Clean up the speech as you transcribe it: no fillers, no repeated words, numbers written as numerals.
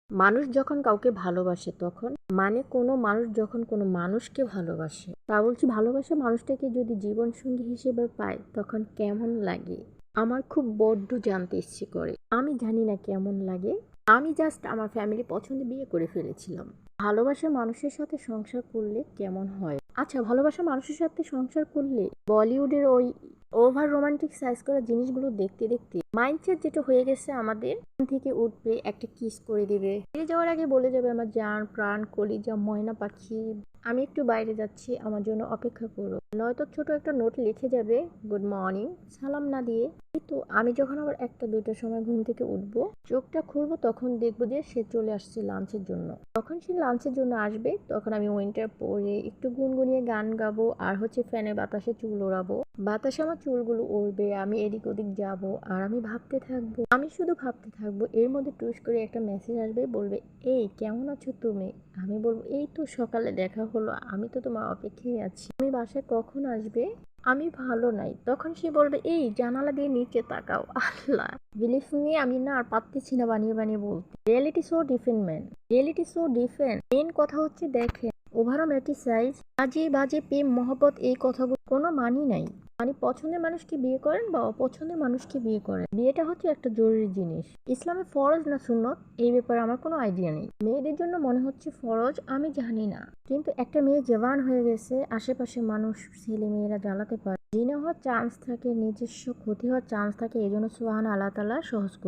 মানুষ যখন কাউকে ভালোবাসে তখন মানে কোনো মানুষ যখন কোনো মানুষকে ভালোবাসে, তা বলছি ভালোবাসা মানুষটাকে যদি জীবনসঙ্গী হিসেবে পায় তখন কেমন লাগে। আমার খুব বড্ড জানতে ইচ্ছে করে। আমি জানি না কেমন লাগে। আমি জাস্ট আমার ফ্যামিলি পছন্দে বিয়ে করে ফেলেছিলাম। ভালোবাসা মানুষের সাথে সংসার করলে কেমন হয়? আচ্ছা, ভালোবাসা মানুষের সাথে সংসার করলে বলিউডের ওই ওভার রোমান্টিক সাইজ করা জিনিসগুলো দেখতে দেখতে মাইন্ডসেট যেটা হয়ে গেছে আমাদের, ঘুম থেকে উঠবে একটা কিস করে দিবে, বেরিয়ে যাওয়ার আগে বলে যাবে আমার জান প্রাণ কলিজা ময়না পাখি, আমি একটু বাইরে যাচ্ছি, আমার জন্য অপেক্ষা করো। নয়তো ছোট একটা নোট লিখে যাবে গুড মর্নিং, সালাম না দিয়ে। কিন্তু আমি যখন আবার একটা দুইটার সময় ঘুম থেকে উঠবো, চোখটা খুলবো, তখন দেখবো যে সে চলে আসছে লাঞ্চের জন্য। তখন সে লাঞ্চের জন্য আসবে, তখন আমি উইন্টার পরে একটু গুনগুনিয়ে গান গাবো আর হচ্ছে ফ্যানের বাতাসে চুল ওড়াবো। বাতাসে আমার চুলগুলো উড়বে, আমি এদিক ওদিক যাব আর আমি ভাবতে থাকবো, আমি শুধু ভাবতে থাকবো। এর মধ্যে টুস করে একটা মেসেজ আসবে, বলবে এই কেমন আছো তুমি। আমি বলবো এই তো সকালে দেখা হলো, আমি তো তোমার অপেক্ষায় আছি, তুমি বাসায় কখন আসবে। আমি ভালো নাই। তখন সে বলবে এই জানালা দিয়ে নিচে তাকাও। আল্লাহ, বিলিভ মি, আমি না আর পারতেছি না বানিয়ে বানিয়ে বলতে। Reality so different man, reality so different. Main কথা হচ্ছে দেখেন, ওভারও মেটিসাইজ বাজে বাজে প্রেম মহব্বত, এই কথাগুলো কোনো মানি নাই। মানে পছন্দের মানুষকে বিয়ে করেন বা অপছন্দের মানুষকে বিয়ে করেন, বিয়েটা হচ্ছে একটা জরুরি জিনিস। ইসলামে ফরজ না সুন্নত এই ব্যাপারে আমার কোনো আইডিয়া নেই। মেয়েদের জন্য মনে হচ্ছে ফরজ, আমি জানি না। কিন্তু একটা মেয়ে জওয়ান হয়ে গেছে, আশেপাশে মানুষ ছেলে মেয়েরা জ্বালাতে পারে, জিনা হওয়ার চান্স থাকে, নিজস্ব ক্ষতি হওয়ার চান্স থাকে, এই জন্য সুবহান আল্লাহ তাআলা সহজ করে